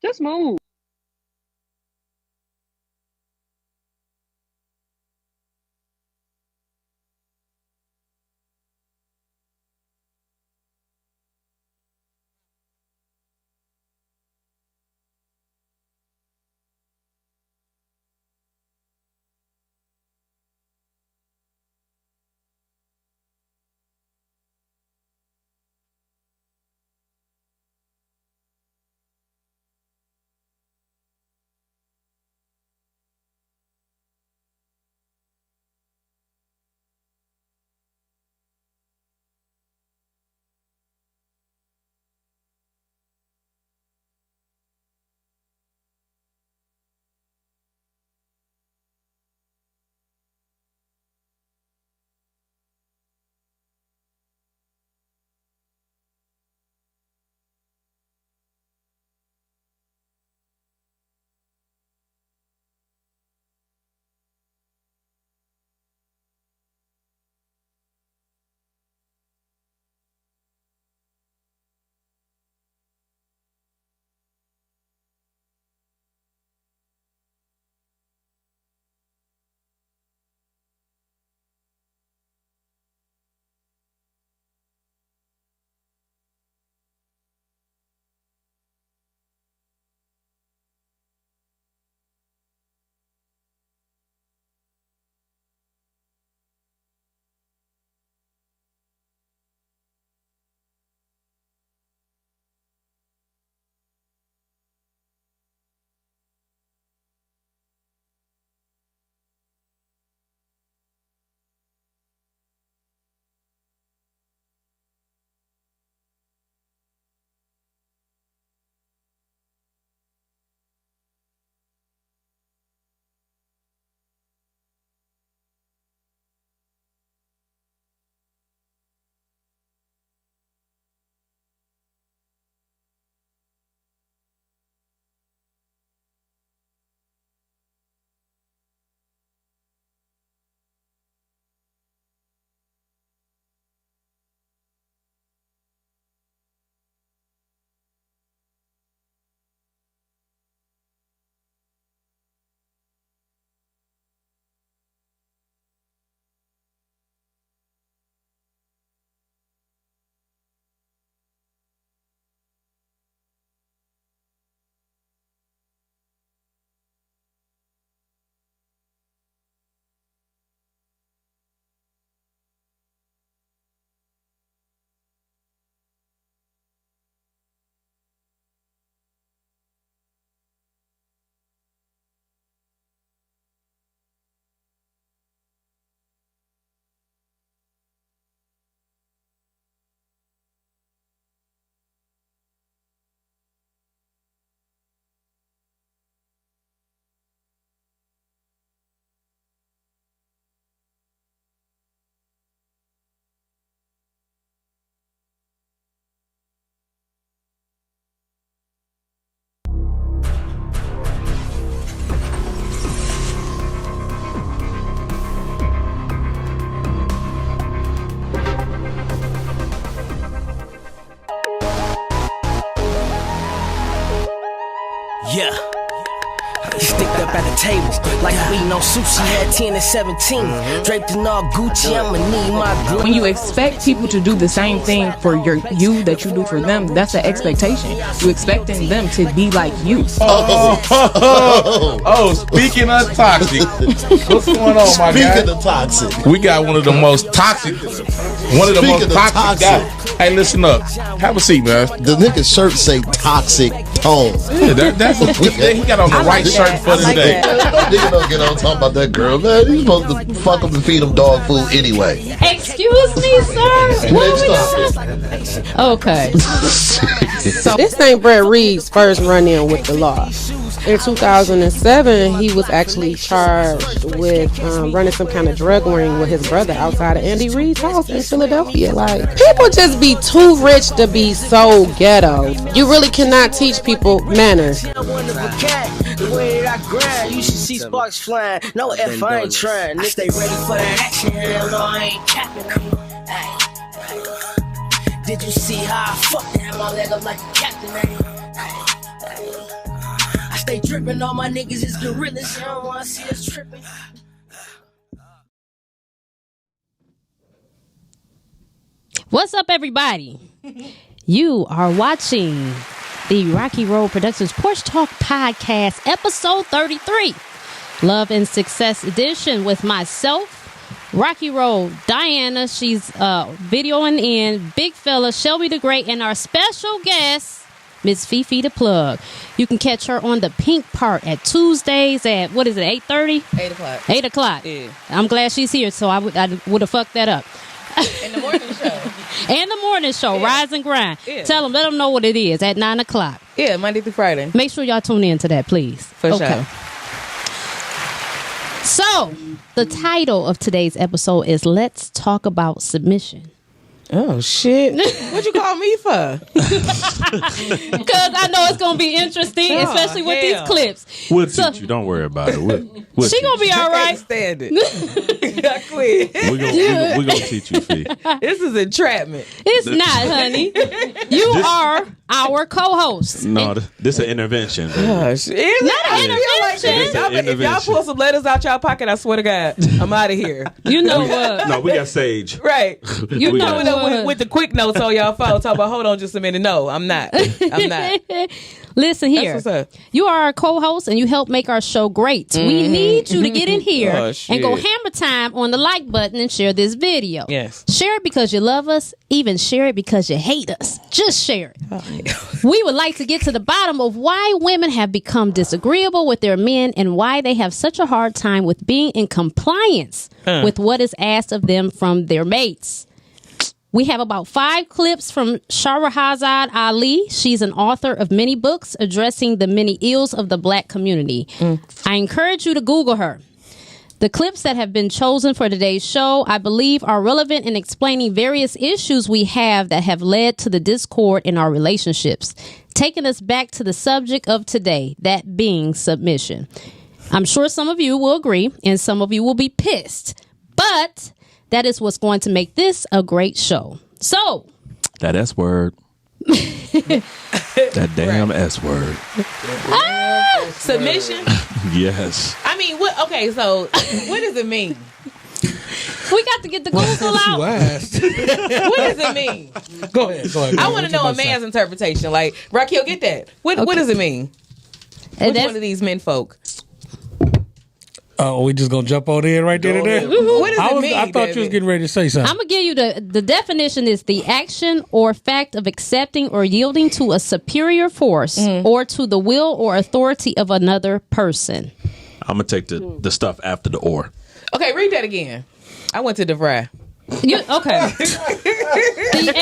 Just move. Yeah. Sticked up at the table, like we know sushi had 10 and 17. Draped in all Gucci, I'ma need my glue. When you expect people to do the same thing for you that you do for them, that's an expectation. You're expecting them to be like you. Speaking of toxic, what's going on, my guy? Speaking of toxic, we got one of the most toxic guys. Hey, listen up. Have a seat, man. The nigga's shirt say toxic tone. Yeah, that's he got on the right shirt for today. Nigga don't get on talking about that girl, man. He's supposed to fuck him and feed him dog food anyway. Excuse me, sir. Okay. So this ain't Brett Reed's first run-in with the law. In 2007, he was actually charged with running some kind of drug ring with his brother outside of Andy Reid's house in Philadelphia. Like, people just be too rich to be so ghetto. You really cannot teach people manners. The way that I grind, you should see sparks flying. No F, I ain't trying. I stay ready for that action, hell no, I ain't capping. Did you see how I fucked and had my leg up like a captain? Straight dripping, all my niggas is gorillas. You don't wanna see us tripping. What's up, everybody? You are watching the Rocky Road Productions Porch Talk Podcast, episode 33, Love and Success Edition, with myself, Rocky Road, Diana, she's videoing in, Big Fella, Shelby the Great, and our special guest, Miss Fifi the Plug. You can catch her on the Pink Part at Tuesdays at, 8:30? 8 o'clock. 8 o'clock. Yeah. I'm glad she's here, so I would have fucked that up. In the morning show. And the morning show, Rise and Grind. Yeah. Let them know what it is at 9 o'clock. Yeah, Monday through Friday. Make sure y'all tune in to that, please. For sure. So, the title of today's episode is Let's Talk About Submission. Oh, shit. What you call me for? Because I know it's going to be interesting, especially with these clips. We'll teach you. Don't worry about it. We'll She going to be all I right. can't stand it. I quit. We're going to teach you, Fee. This is entrapment. It's not, honey. You are our co-host. No, this is an intervention. Baby. Gosh. Not an intervention. If y'all pull some letters out y'all pocket, I swear to God, I'm out of here. You know what? No, we got Sage. Right. You We know got- what? With the quick notes on y'all phone, talking about, hold on just a minute. No, I'm not. I'm not. Listen here. That's what's up. You are our co-host and you help make our show great. We need you to get in here Oh, and go shit. hammer time on the like button and share this video. Yes. Share it because you love us. Even share it because you hate us. Just share it. We would like to get to the bottom of why women have become disagreeable with their men and why they have such a hard time with being in compliance with what is asked of them from their mates. We have about 5 clips from Shahrazad Ali. She's an author of many books addressing the many ills of the black community. I encourage you to Google her. The clips that have been chosen for today's show, I believe, are relevant in explaining various issues we have that have led to the discord in our relationships, taking us back to the subject of today, that being submission. I'm sure some of you will agree and some of you will be pissed, but that is what's going to make this a great show. So, That S word. That damn S word. Submission? Yes. I mean, what? Okay, so what does it mean? we got to get the Google out. What does it mean? Go ahead. I want to know a man's interpretation. Like, Raquel, get that. What does it mean? And Which that's- one of these men folk? Oh, we just gonna jump on in right there and there? What does it mean? I thought you was getting ready to say something. I'm going to give you the definition is the action or fact of accepting or yielding to a superior force or to the will or authority of another person. I'm going to take the stuff after the or. Okay, read that again. I went to DeVry. Okay. The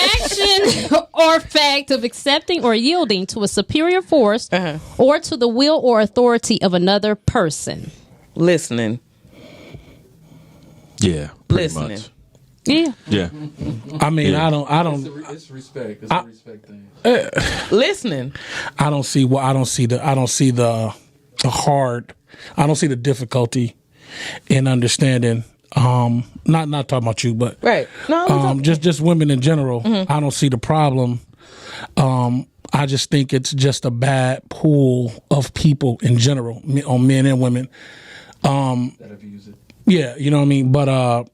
action or fact of accepting or yielding to a superior force or to the will or authority of another person. Listening. Yeah. Pretty Listening. much. Yeah. Yeah. I mean, Yeah. I don't It's respect. It's a respect thing. Listening. I don't see the difficulty in understanding. Not talking about you, but Right. No, just women in general. I don't see the problem. I just think it's just a bad pool of people in general, on men and women. That abuse it. Yeah, you know what I mean. But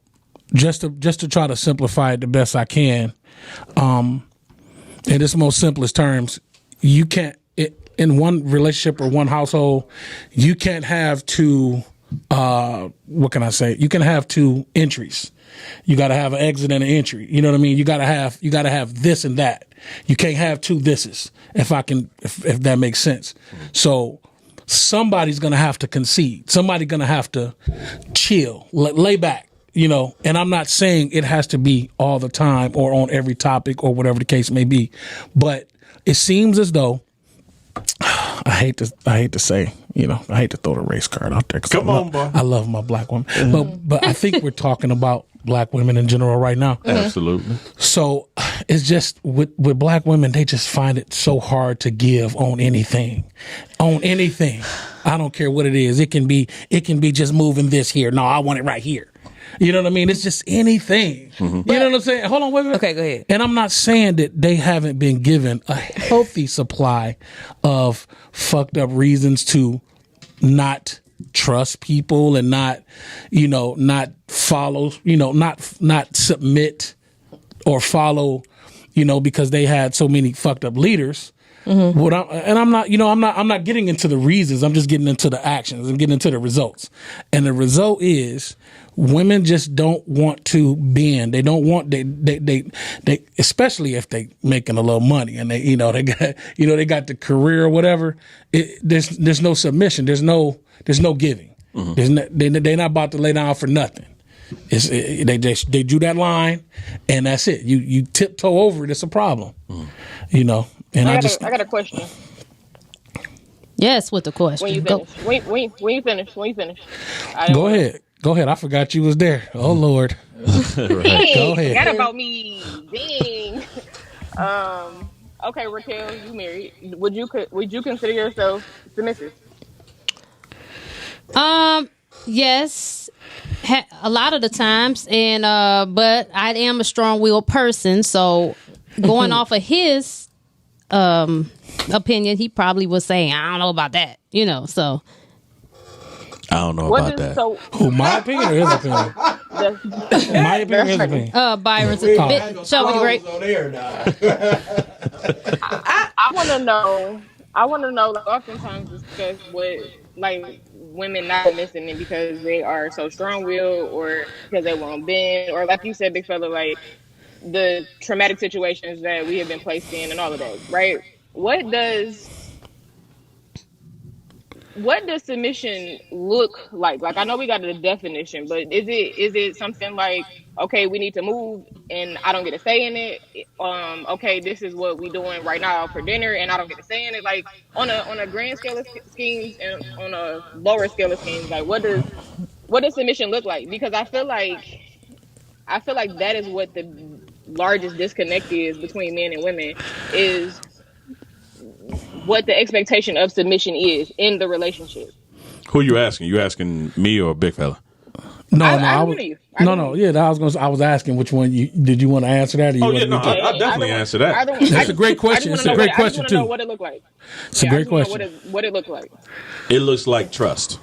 just to try to simplify it the best I can, in its most simplest terms, you can't in one relationship or one household, you can't have two. What can I say? You can have two entries. You got to have an exit and an entry. You know what I mean? You got to have this and that. You can't have two thises. If that makes sense. So somebody's going to have to concede. Somebody's going to have to chill, lay back, you know, and I'm not saying it has to be all the time or on every topic or whatever the case may be, but it seems as though I hate to say, you know, I hate to throw the race card out there. Come on, boy. I love my black women, but I think we're talking about black women in general right now. Absolutely. So it's just with black women, they just find it so hard to give on anything. I don't care what it is. It can be just moving this here. No, I want it right here. You know what I mean? It's just anything. You know what I'm saying? Hold on, wait a minute. Okay, go ahead. And I'm not saying that they haven't been given a healthy supply of fucked up reasons to not trust people and not follow, not submit or follow, because they had so many fucked up leaders. I'm not getting into the reasons. I'm just getting into the actions and getting into the results. And the result is women just don't want to bend. They don't want they especially if they making a little money and they got the career or whatever. There's no submission. There's no giving. They're not about to lay down for nothing. They drew that line and that's it. You tiptoe over it. It's a problem. And I got a question. Yes, with the question. When you finish. When you finish. Go ahead. I forgot you was there. Oh Lord. Right. Go ahead. Forgot about me. Dang. Okay, Raquel, you married. Would you consider yourself submissive? Yes, a lot of the times, and but I am a strong-willed person, so going off of his opinion, he probably was saying, I don't know about that, so. I don't know about that. Who, my opinion or his opinion? My opinion or his opinion? Byron's a bit. Show me the great. I want to know. Like, oftentimes discuss what women not listening because they are so strong-willed or because they won't bend, or like you said, big fella, like the traumatic situations that we have been placed in and all of that, right? What does submission look like? Like, I know we got the definition, but is it something like, okay, we need to move and I don't get a say in it? Okay, this is what we doing right now for dinner and I don't get a say in it. Like, on a grand scale of schemes and on a lower scale of schemes, like what does submission look like? Because I feel like that is what the largest disconnect is between men and women, is what the expectation of submission is in the relationship. Who you asking? You asking me or big fella? I was asking which one did you want to answer that? Or I'll definitely answer that. That's a great question. It's a great question too. I just want to know what it looked like. It's a great question. What it looked like. It looks like trust.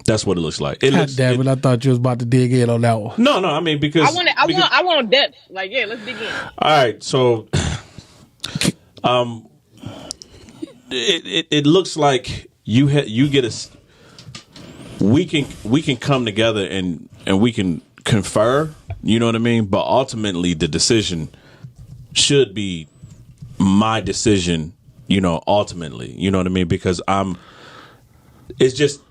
That's what it looks like. Damn it! I thought you was about to dig in on that one. No. I mean, because I want depth. Like, yeah, let's dig in. All right, so, it looks like you get a. We can come together and we can confer. You know what I mean? But ultimately, the decision should be my decision. Ultimately, you know what I mean? Because it's just.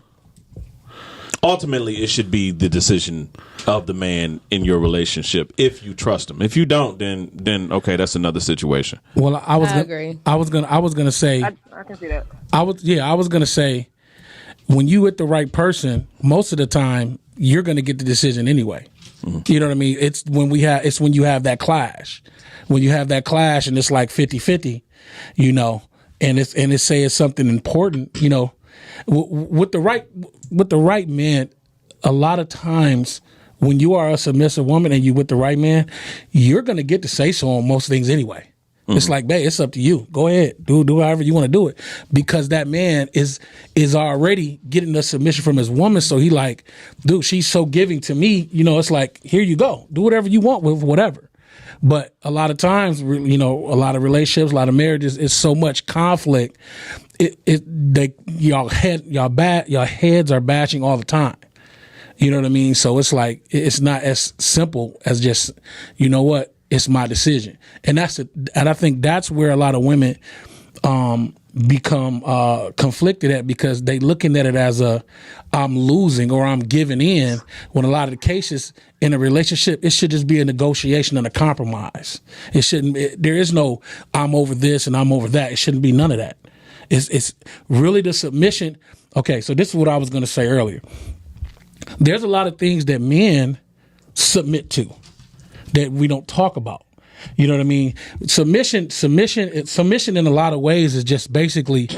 Ultimately, it should be the decision of the man in your relationship if you trust him. If you don't, then okay, that's another situation. Well, I agree. I was gonna say. I can see that. I was gonna say, when you with the right person, most of the time you're gonna get the decision anyway. Mm-hmm. You know what I mean? It's when you have that clash. When you have that clash and it's like 50-50, and it's say it's something important, with the right man, a lot of times when you are a submissive woman and you with the right man, you're going to get to say so on most things anyway. Mm-hmm. It's like, babe, it's up to you. Go ahead. Do however you want to do it. Because that man is already getting the submission from his woman. So he like, dude, she's so giving to me. It's like, here you go. Do whatever you want with whatever. But a lot of times, a lot of relationships, a lot of marriages, it's so much conflict. Y'all heads are bashing all the time. You know what I mean? So it's like, it's not as simple as just, it's my decision. And I think that's where a lot of women, become conflicted at, because they looking at it as I'm losing or I'm giving in, when a lot of the cases in a relationship, it should just be a negotiation and a compromise. There is no I'm over this and I'm over that. It shouldn't be none of that. It's really the submission. Okay, so this is what I was going to say earlier. There's a lot of things that men submit to that we don't talk about. You know what I mean? Submission in a lot of ways is just basically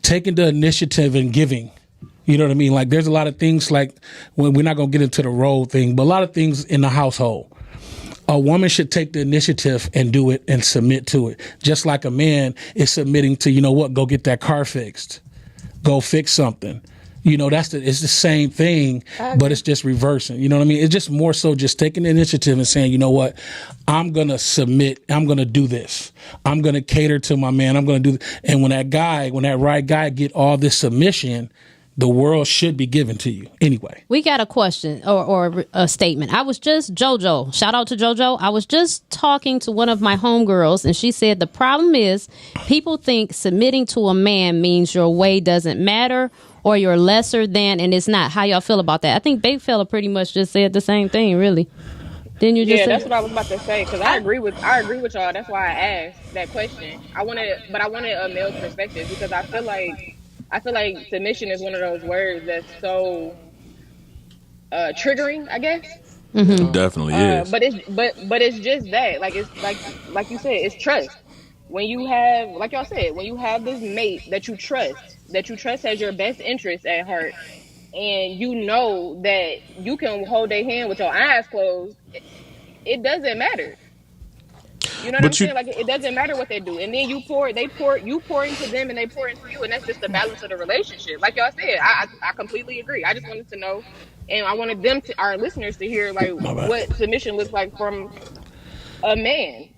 taking the initiative and giving. You know what I mean? Like, there's a lot of things, like, when we're not going to get into the role thing, but a lot of things in the household. A woman should take the initiative and do it and submit to it. Just like a man is submitting to, you know what, go get that car fixed. Go fix something. You know, it's the same thing, but it's just reversing. You know what I mean? It's just more so just taking the initiative and saying, you know what, I'm going to submit. I'm going to do this. I'm going to cater to my man. I'm going to do this. And when that right guy get all this submission, the world should be given to you anyway. We got a question or a statement. I was just, JoJo, shout out to JoJo. I was just talking to one of my homegirls, and she said the problem is people think submitting to a man means your way doesn't matter or you're lesser than, and it's not. How y'all feel about that? I think Big Fella pretty much just said the same thing, really. Didn't you just say? That's what I was about to say, because I agree with y'all. That's why I asked that question. I wanted a male perspective, because I feel like submission is one of those words that's so triggering, I guess. It definitely is. But it's just that. Like, it's like you said, it's trust. When you have, like y'all said, when you have this mate that you trust has your best interest at heart, and you know that you can hold their hand with your eyes closed, it doesn't matter. You know what I'm saying? Like, it doesn't matter what they do. And then you pour into them and they pour into you, and that's just the balance of the relationship. Like y'all said, I completely agree. I just wanted to know, and I wanted our listeners to hear, like, what submission looks like from a man.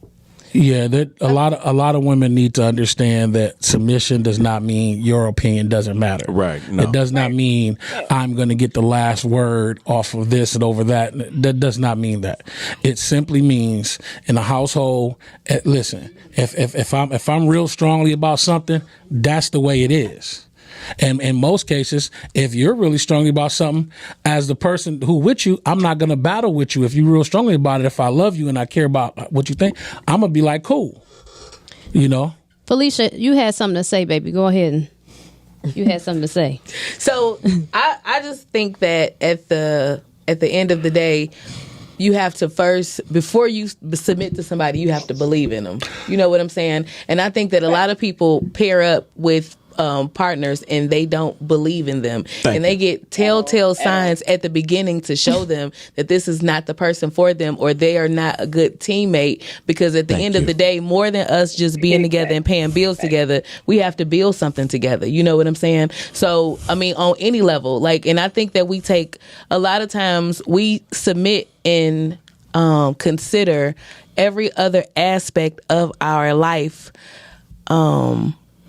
Yeah, a lot of women need to understand that submission does not mean your opinion doesn't matter. Right. No. It does not mean I'm going to get the last word off of this and over that. That does not mean that. It simply means in a household. Listen, if I'm real strongly about something, that's the way it is. And in most cases, if you're really strongly about something, as the person who with you, I'm not going to battle with you. If you're real strongly about it, if I love you and I care about what you think, I'm going to be like, cool. You know? Felicia, you had something to say, baby. Go ahead. You had something to say. So I just think that at the end of the day, you have to first, before you submit to somebody, you have to believe in them. You know what I'm saying? And I think that a lot of people pair up with partners and they don't believe in them. They get telltale signs at the beginning to show them that this is not the person for them, or they are not a good teammate, because at the end of the day, more than us just being together and paying bills together, we have to build something together. You know what I'm saying? So, I mean, on any level, like, and I think that we take, a lot of times we submit and consider every other aspect of our life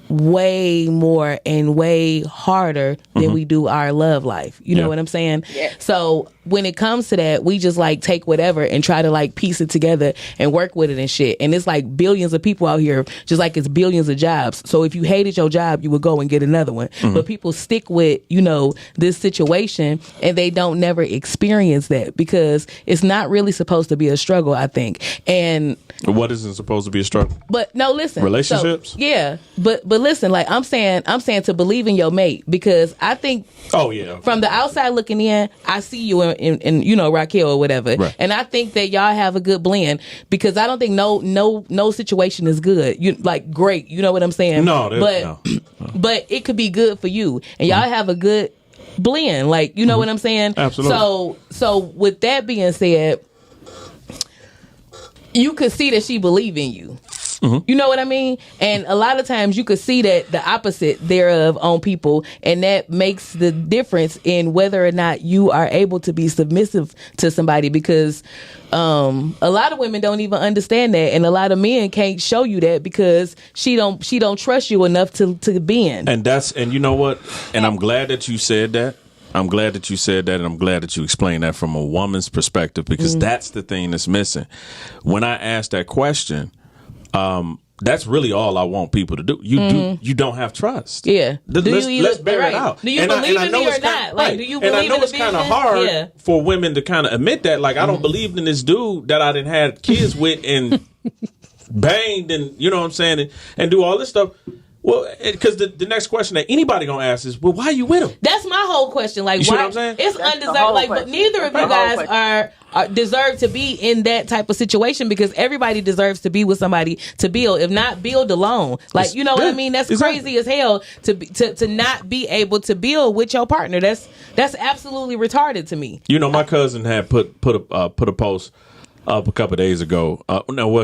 way more and way harder than we do our love life. You know what I'm saying? Yeah. So when it comes to that, we just like take whatever and try to like piece it together and work with it and shit. And it's like billions of people out here, just like it's billions of jobs. So if you hated your job, you would go and get another one. But people stick with, you know, this situation, and they don't never experience that, because it's not really supposed to be a struggle, I think. And what isn't supposed to be a struggle? But no, listen. Relationships? So, yeah. But listen, like I'm saying to believe in your mate, because I think from the outside looking in, I see you in you know, Raquel or whatever. Right. And I think that y'all have a good blend, because I don't think no situation is good. You like great, you know what I'm saying? But it could be good for you. And y'all have a good blend, like, you know what I'm saying? Absolutely. So with that being said, you could see that she believe in you. You know what I mean? And a lot of times you could see that the opposite thereof on people, and that makes the difference in whether or not you are able to be submissive to somebody, because a lot of women don't even understand that, and a lot of men can't show you that because she don't trust you enough to bend. And you know what? And I'm glad that you said that. I'm glad that you said that, and I'm glad that you explained that from a woman's perspective, because that's the thing that's missing. When I asked that question, that's really all I want people to do. You don't have trust. Yeah. Let's bear it out. Do you believe in me or not? Like, do you believe in the And I know it's kind of hard for women to kind of admit that. Like, I don't believe in this dude that I didn't have kids with and banged and, you know what I'm saying, and do all this stuff. Well, because the next question that anybody gonna ask is, well, why are you with him? That's my whole question. Like, you why? What I'm saying? It's undesirable. Like, but neither of you guys deserve to be in that type of situation, because everybody deserves to be with somebody to build. If not, build alone. Like, you know what I mean? That's crazy as hell to not be able to build with your partner. That's absolutely retarded to me. You know, my cousin had put a post up a couple of days ago.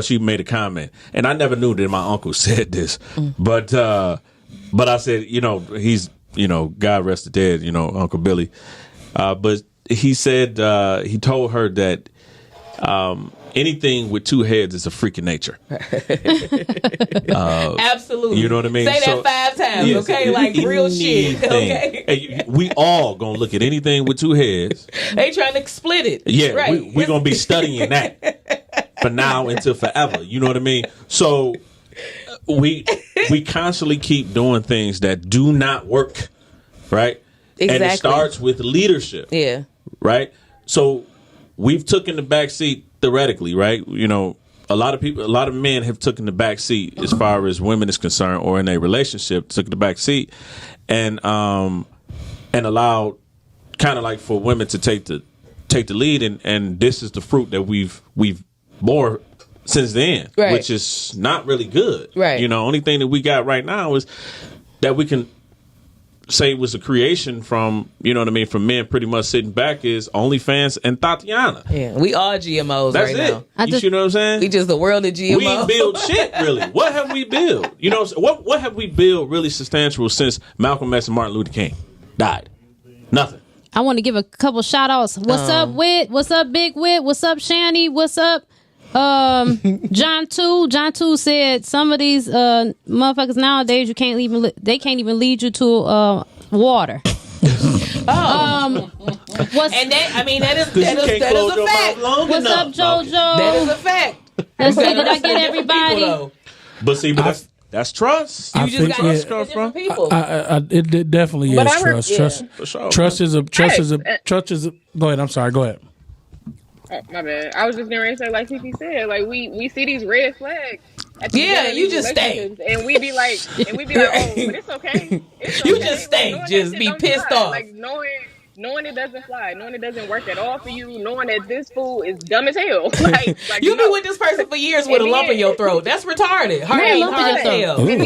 She made a comment, and I never knew that my uncle said this, but I said, he's, God rest the dead, Uncle Billy, but he said he told her that anything with two heads is a freak of nature. Absolutely. You know what I mean? Say that 5 times, yes, okay? Like real shit. Okay. Hey, we all gonna look at anything with two heads. They trying to split it. Yeah, right. We're gonna be studying that for now until forever. You know what I mean? So we constantly keep doing things that do not work, right? Exactly. And it starts with leadership. Yeah. Right? So we've taken the back seat theoretically, right? A lot of men have taken the back seat as far as women is concerned, or in a relationship, took the back seat and allowed kind of like for women to take the lead, and this is the fruit that we've bore since then, right, which is not really good. Right. Only thing that we got right now is that we can say was a creation from, from men pretty much sitting back is OnlyFans and Tatiana. Yeah, we are GMOs. That's right it. now. You know what I'm saying? We just the world of GMOs. We ain't build shit, really. What have we built? What have we built really substantial since Malcolm X and Martin Luther King died? Nothing. I want to give a couple shout outs. What's up, Wit? What's up, Big Wit? What's up, Shani? What's up? John 2 said some of these motherfuckers nowadays they can't even lead you to water. That is a fact. What's up, JoJo? That is a fact. Let's see, did I get everybody? But that's trust. You just got to trust different people. It definitely is trust. Trust is a. Go ahead. I'm sorry. Go ahead. Oh, my bad. I was just going to say, like Kiki said, like we see these red flags. You just stay, and we be like, oh, but it's okay. You just stay, just be pissed off. Like knowing it doesn't fly, knowing it doesn't work at all for you, knowing that this fool is dumb as hell. Like you been with this person for years with a lump in your throat. That's retarded. Hard as hell. And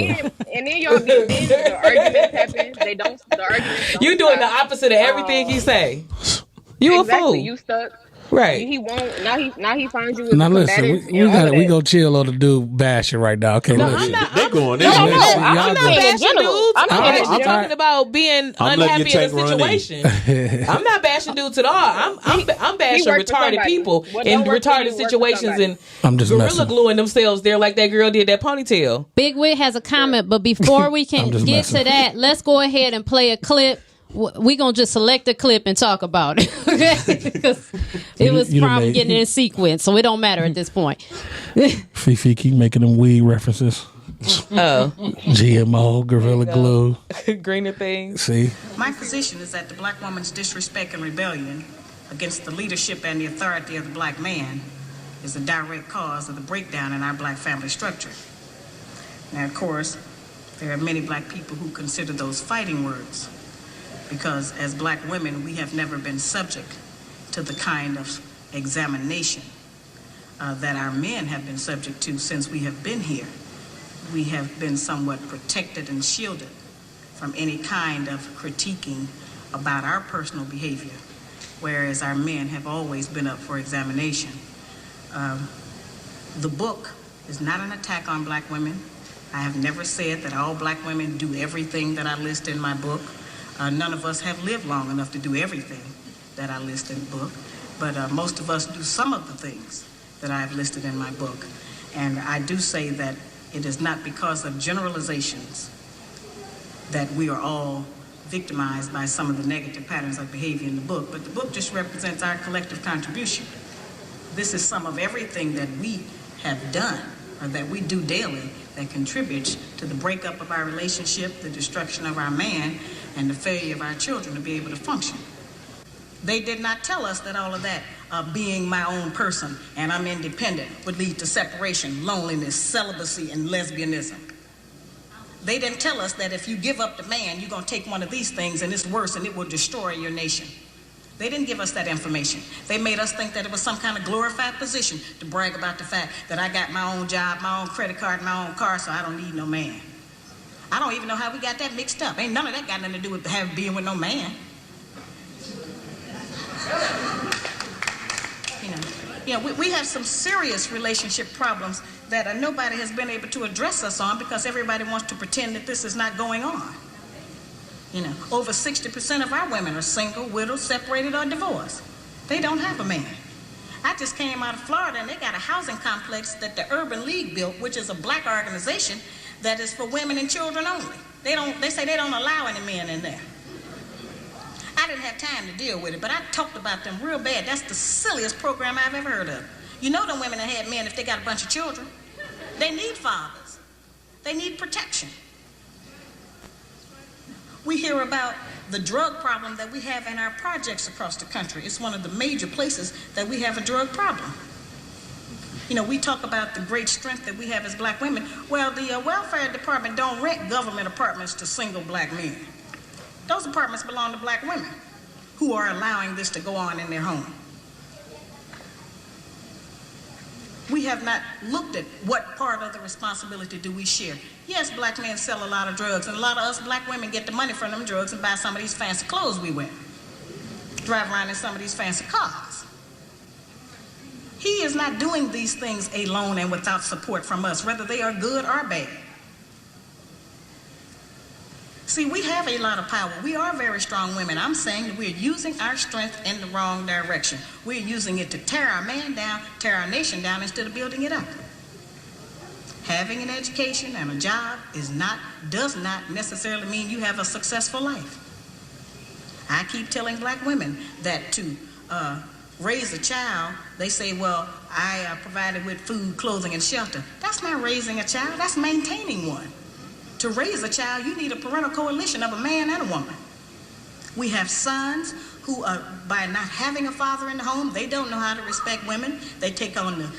then y'all get the arguments happen. The arguments. You doing the opposite of everything he say. You exactly, a fool. You stuck. Right. He won't. Now he finds you. Now listen, we go chill on the dude bashing right now. Okay, no, listen. They're going. I'm not bashing dudes. I'm talking about being unhappy in a situation. I'm not bashing dudes at all. I'm bashing retarded people in retarded situations and gorilla gluing themselves there like that girl did that ponytail. Big Wit has a comment, but before we can get to that, let's go ahead and play a clip. We gonna just select a clip and talk about it, okay? Because it was probably getting in sequence, so it don't matter at this point. Fifi keep making them weed references. Oh, GMO, Gorilla Glue, greener things. See, my position is that the black woman's disrespect and rebellion against the leadership and the authority of the black man is a direct cause of the breakdown in our black family structure. Now, of course, there are many black people who consider those fighting words, because as black women, we have never been subject to the kind of examination that our men have been subject to since we have been here. We have been somewhat protected and shielded from any kind of critiquing about our personal behavior, whereas our men have always been up for examination. The book is not an attack on black women. I have never said that all black women do everything that I list in my book. None of us have lived long enough to do everything that I list in the book, but most of us do some of the things that I've listed in my book. And I do say that it is not because of generalizations that we are all victimized by some of the negative patterns of behavior in the book, but the book just represents our collective contribution. This is some of everything that we have done, or that we do daily, that contributes to the breakup of our relationship, the destruction of our man, and the failure of our children to be able to function. They did not tell us that all of that, being my own person and I'm independent, would lead to separation, loneliness, celibacy, and lesbianism. They didn't tell us that if you give up the man, you're going to take one of these things and it's worse and it will destroy your nation. They didn't give us that information. They made us think that it was some kind of glorified position to brag about the fact that I got my own job, my own credit card, my own car, so I don't need no man. I don't even know how we got that mixed up. Ain't none of that got nothing to do with being with no man. We have some serious relationship problems that nobody has been able to address us on because everybody wants to pretend that this is not going on. Over 60% of our women are single, widowed, separated, or divorced. They don't have a man. I just came out of Florida, and they got a housing complex that the Urban League built, which is a black organization that is for women and children only. They say they don't allow any men in there. I didn't have time to deal with it, but I talked about them real bad. That's the silliest program I've ever heard of. Them women that had men if they got a bunch of children. They need fathers. They need protection. We hear about the drug problem that we have in our projects across the country. It's one of the major places that we have a drug problem. We talk about the great strength that we have as black women. Well, the welfare department don't rent government apartments to single black men. Those apartments belong to black women who are allowing this to go on in their home. We have not looked at what part of the responsibility do we share. Yes, black men sell a lot of drugs, and a lot of us black women get the money from them drugs and buy some of these fancy clothes we wear. Drive around in some of these fancy cars. He is not doing these things alone and without support from us, whether they are good or bad. See, we have a lot of power. We are very strong women. I'm saying that we're using our strength in the wrong direction. We're using it to tear our man down, tear our nation down, instead of building it up. Having an education and a job does not necessarily mean you have a successful life. I keep telling black women that to raise a child, they say, well, I provided with food, clothing, and shelter. That's not raising a child, that's maintaining one. To raise a child, you need a parental coalition of a man and a woman. We have sons who, by not having a father in the home, they don't know how to respect women. They take on the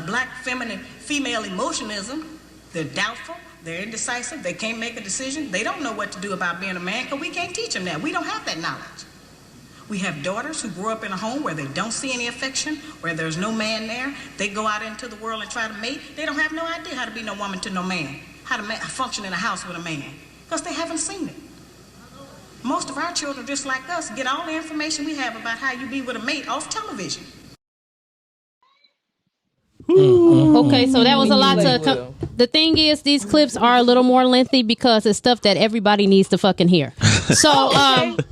black female emotionism. They're doubtful, they're indecisive, they can't make a decision. They don't know what to do about being a man because we can't teach them that. We don't have that knowledge. We have daughters who grow up in a home where they don't see any affection, where there's no man there. They go out into the world and try to mate. They don't have no idea how to be no woman to no man, how to function in a house with a man, because they haven't seen it. Most of our children, just like us, get all the information we have about how you be with a mate off television. Okay, so that was a lot to... The thing is, these clips are a little more lengthy because it's stuff that everybody needs to fucking hear. So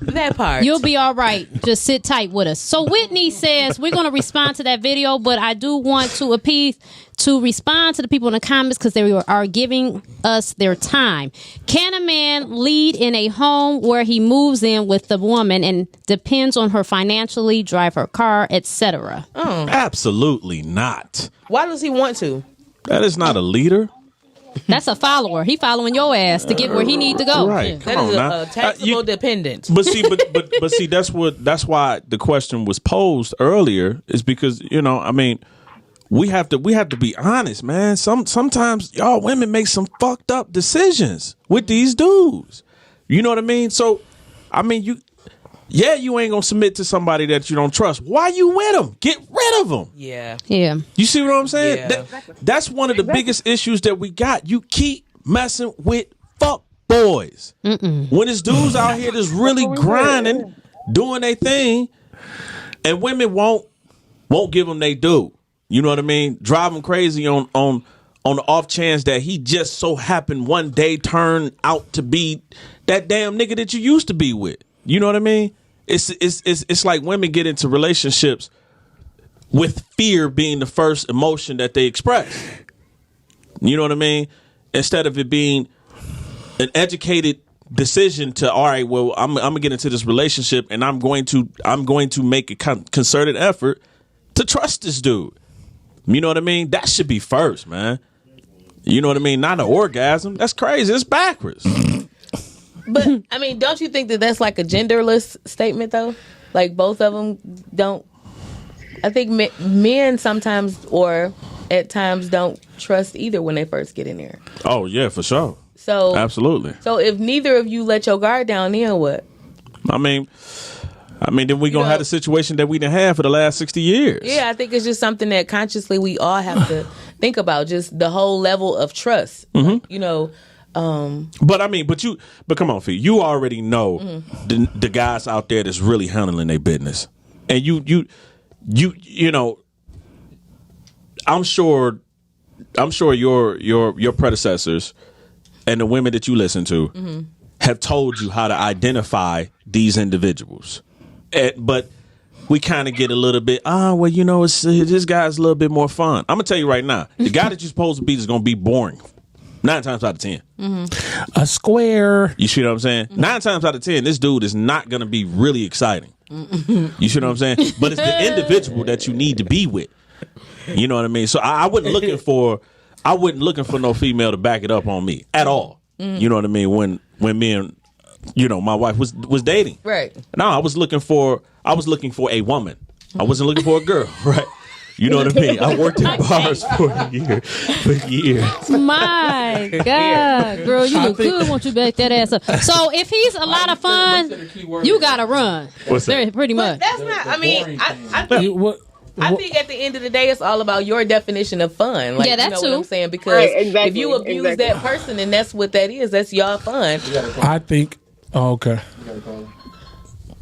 that part. You'll be all right. Just sit tight with us. So Whitney says we're going to respond to that video, but I do want to appease to respond to the people in the comments because they are giving us their time. Can a man lead in a home where he moves in with the woman and depends on her financially, drive her car, etc.? Absolutely not. Why does he want to? That is not a leader. That's a follower. He following your ass to get where he need to go. Right. That is a taxable dependent. But see, that's why the question was posed earlier, is because, we have to be honest, man. Sometimes y'all women make some fucked up decisions with these dudes. You know what I mean? So, you ain't gonna submit to somebody that you don't trust. Why you with them? Get rid of them. Yeah. You see what I'm saying? Yeah. That's one of the biggest issues that we got. You keep messing with fuck boys. When it's dudes out here that's really grinding, doing their thing, and women won't give them they due. You know what I mean? Drive them crazy on the off chance that he just so happened one day turn out to be that damn nigga that you used to be with. You know what I mean? It's like women get into relationships with fear being the first emotion that they express. You know what I mean? Instead of it being an educated decision to, all right, well, I'm gonna get into this relationship and I'm going to make a concerted effort to trust this dude. You know what I mean? That should be first, man. You know what I mean? Not an orgasm. That's crazy. It's backwards. But don't you think that that's like a genderless statement though? Like both of them don't. I think men sometimes or at times don't trust either when they first get in there. Oh yeah, for sure. So absolutely. So if neither of you let your guard down, then what? I mean, then we're going to have the situation that we done had for the last 60 years. Yeah, I think it's just something that consciously we all have to think about, just the whole level of trust. But I mean, but come on, Fee, you already know the guys out there that's really handling their business. And you know, I'm sure your predecessors and the women that you listen to have told you how to identify these individuals. But we kind of get a little bit, well, you know, this guy's a little bit more fun. I'm going to tell you right now, the guy that you're supposed to be is going to be boring 9 times out of 10. A square. You see what I'm saying? 9 times out of 10, this dude is not going to be really exciting. You see what I'm saying? But it's the individual that you need to be with. You know what I mean? So I wasn't looking for no female to back it up on me at all. You know what I mean? When me and my wife was dating. Right. No, I was looking for a woman. I wasn't looking for a girl, right? You know what I mean? I worked in bars for years. My God, girl, you look good. Won't you back that ass up? So if he's a lot of fun, you gotta run. What's that? Pretty much. That's not. I mean, I think at the end of the day, it's all about your definition of fun. Like, yeah, that you know too. what I'm saying? Because if you abuse that person, then that's what that is. That's your fun. I think. Oh, okay.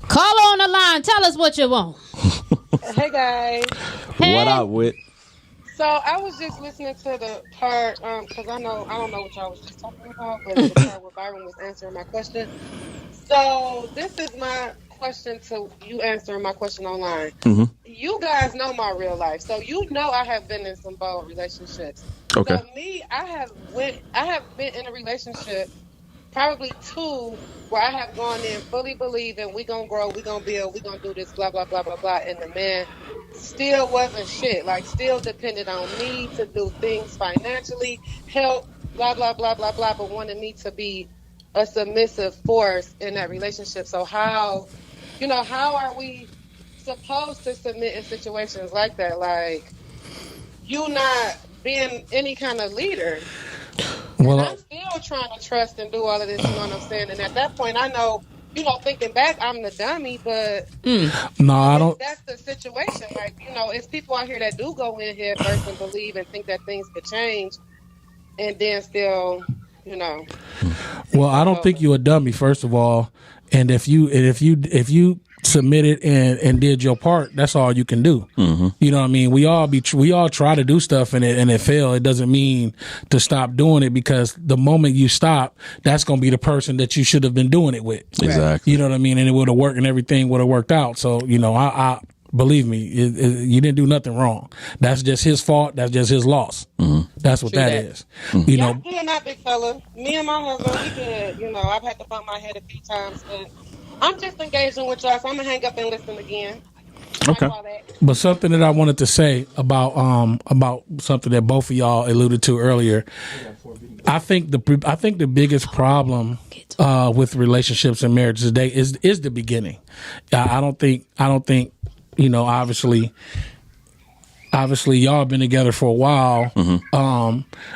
Call on the line. Tell us what you want. Hey guys. What up with? So I was just listening to the part because I don't know what y'all was just talking about, but the part where Byron was answering my question. So this is my question to you, answering my question online. You guys know my real life, so you know I have been in some bold relationships. Okay. So me, I have been in a relationship, probably 2, where I have gone in fully believing we gonna grow, we gonna build, we gonna do this, blah blah blah blah blah, and the man still wasn't shit. Like, still depended on me to do things financially, help, blah blah blah blah blah, but wanted me to be a submissive force in that relationship. So how are we supposed to submit in situations like that? Like, you not being any kind of leader. Well, I'm still trying to trust and do all of this, you know what I'm saying? And at that point, I know, thinking back, I'm the dummy, but no, I don't. That's the situation. Like, it's people out here that do go in here first and believe and think that things could change, and then still, Well, I don't think you're a dummy, first of all, and if you submitted and did your part, that's all you can do. You know what I mean? We all try to do stuff and it fail. It doesn't mean to stop doing it, because the moment you stop, that's going to be the person that you should have been doing it with. Exactly. You know what I mean? And it would have worked and everything would have worked out. So, I believe me, you didn't do nothing wrong. That's just his fault. That's just his loss. That's what that is. You know, you're not, big fella. Me and my husband, we good. I've had to bump my head a few times, but I'm just engaging with y'all, so I'm gonna hang up and listen again. Okay. But something that I wanted to say about something that both of y'all alluded to earlier, I think the biggest problem with relationships and marriages today is the beginning. I don't think obviously y'all been together for a while.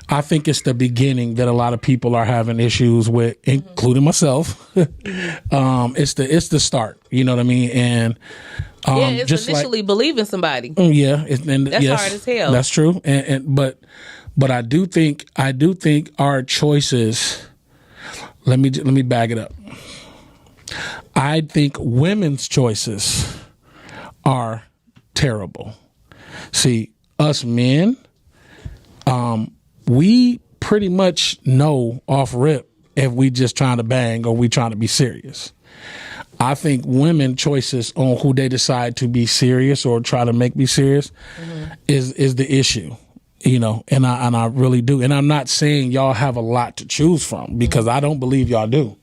I think it's the beginning that a lot of people are having issues with, including myself. It's the start, you know what I mean? And it's just initially believing somebody. That's hard as hell. That's true. But I do think our choices. Let me bag it up. I think women's choices are terrible. See, us men, we pretty much know off rip if we just trying to bang or we trying to be serious. I think women choices on who they decide to be serious or try to make be serious is the issue, and I really do. And I'm not saying y'all have a lot to choose from, because I don't believe y'all do.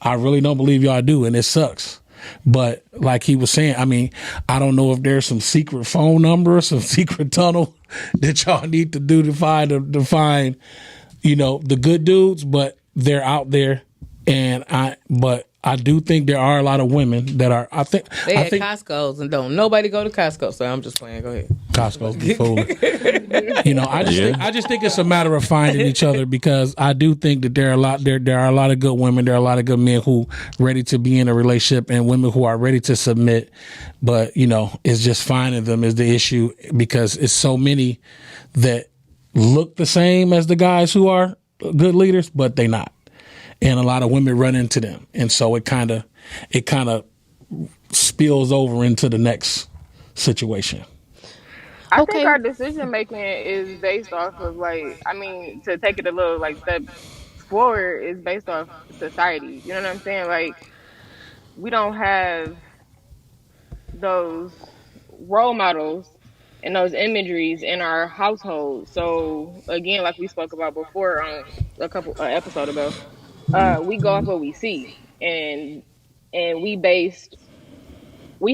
I really don't believe y'all do, and it sucks. But like he was saying, I mean, I don't know if there's some secret phone number, some secret tunnel that y'all need to do to find the good dudes, but they're out there. But I do think there are a lot of women that are. They at Costco's and don't nobody go to Costco. So I'm just playing. Go ahead. Costco's be fooling. I just think it's a matter of finding each other, because I do think that there are a lot of good women, there are a lot of good men who ready to be in a relationship, and women who are ready to submit. But it's just finding them is the issue, because it's so many that look the same as the guys who are good leaders, but they not. And a lot of women run into them, and so it kind of spills over into the next situation. I think our decision making is based off of to take it a little step forward, is based off society. You know what I'm saying? Like, we don't have those role models and those imageries in our household. So again, like we spoke about before on a couple episode ago, we go off what we see, and we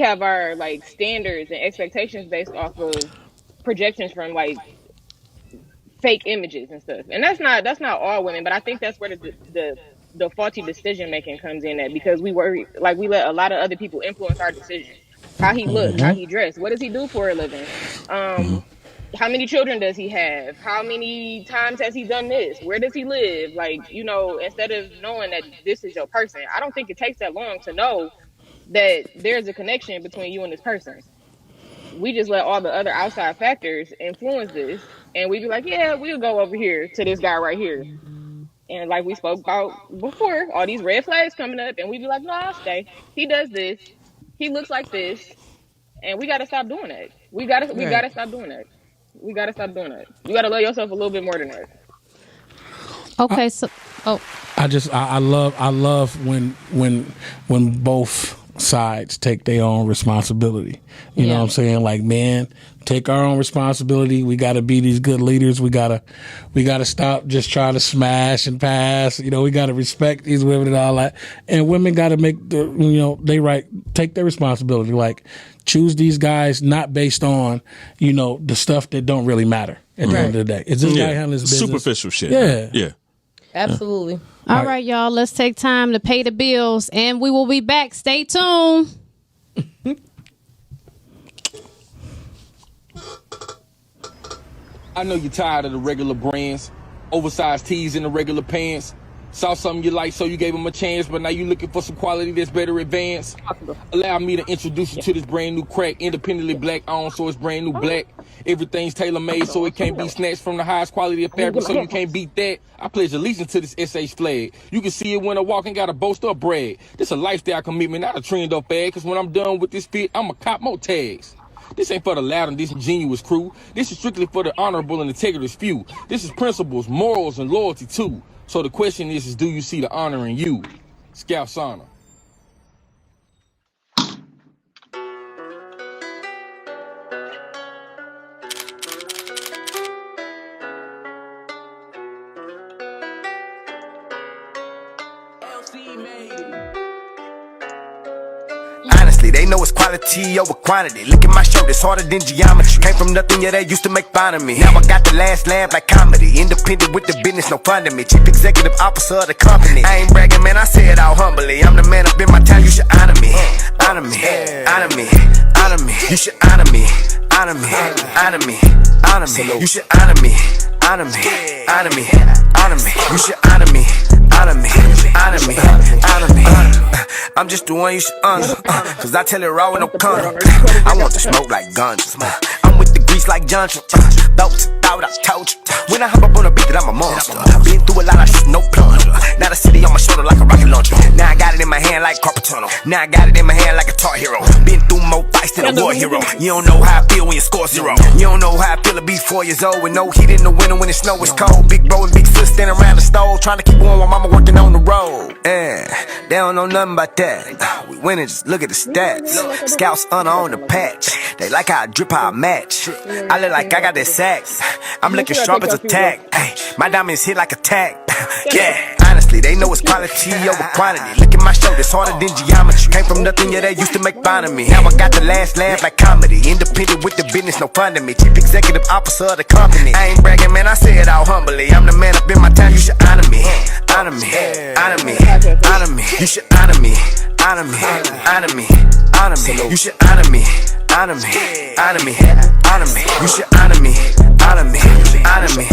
have our standards and expectations based off of projections from fake images and stuff. And that's not all women, but I think that's where the faulty decision making comes in at, because we let a lot of other people influence our decisions. How he looks, how he dressed, what does he do for a living? How many children does he have? How many times has he done this? Where does he live? Instead of knowing that this is your person, I don't think it takes that long to know that there's a connection between you and this person. We just let all the other outside factors influence this, and we be like, yeah, we'll go over here to this guy right here. And like we spoke about before, all these red flags coming up, and we be like, no, I'll stay. He does this. He looks like this. And we got to stop doing that. We got to stop doing that. We got to stop doing that. You got to love yourself a little bit more than that. Okay, I love when both sides take their own responsibility. You know what I'm saying? Like, man, take our own responsibility. We got to be these good leaders. We got to stop just trying to smash and pass. We got to respect these women and all that. And women got to make take their responsibility. Like, choose these guys not based on, the stuff that don't really matter at the end of the day. Is this guy handling his business? Superficial shit. Yeah. Absolutely. All right, y'all. Let's take time to pay the bills, and we will be back. Stay tuned. I know you're tired of the regular brands, oversized tees and the regular pants. Saw something you like, so you gave them a chance, but now you looking for some quality that's better advanced. Allow me to introduce you to this brand new crack, independently black owned, so it's brand new black. Everything's tailor-made, so it can't be snatched from the highest quality of fabric, so you can't beat that. I pledge allegiance to this SH flag. You can see it when I walk and got a boast or brag. This a lifestyle commitment, not a trend or fad, cause when I'm done with this fit, I'ma cop more tags. This ain't for the loud and disingenuous crew. This is strictly for the honorable and integrous few. This is principles, morals, and loyalty too. So the question is do you see the honor in you? Scout's honor. They know it's quality over quantity. Look at my shirt, it's harder than geometry. Came from nothing, yeah, they used to make fun of me. Now I got the last laugh like comedy. Independent with the business, no fun to me. Chief executive officer of the company. I ain't bragging, man, I say it all humbly. I'm the man up in my town, you should honor me. Honor me, honor me, honor me. You should honor me, honor me, honor me, honor me. You should honor me, honor me, honor me, honor me. You should honor me, honor me, honor me, honor me. I'm just the one you should honor, cause I tell it raw with no condom. I want to smoke like ganja. I'm with the grease like Johnson. Thoughts out, I told you. When I hop up on a beat that I'm a monster. Been through a lot of shit, no plunger. Now the city on my shoulder like a rocket launcher. Now I got it in my hand like carpet tunnel. Now I got it in my hand like a tar hero. Been through more fights than a war hero. You don't know how I feel when you score 0. You don't know how I feel to be 4 years old with no heat in the winter when the snow is cold. Big bro and big sis standing around the stove trying to keep warm while mama working on the road. They don't know nothing about that. We winning, just look at the stats. Scouts honor on the patch. They like how I drip, how I match. I look like I got that sax. I'm looking sharp as a tack. My diamonds hit like a tack. Yeah, honestly, they know it's quality over quantity. Look at my shirt, it's harder than geometry. Came from nothing, yeah, they used to make fun of me. Now I got the last laugh like comedy. Independent with the business, no fun to me. Chief executive officer of the company. I ain't bragging, man, I say it all humbly. I'm the man up in my town, you should honor me. Honor me, honor me, honor me. You should honor me, honor me, honor me, honor me. You should honor me, honor me, honor me, honor me. You should honor me, honor me, honor me,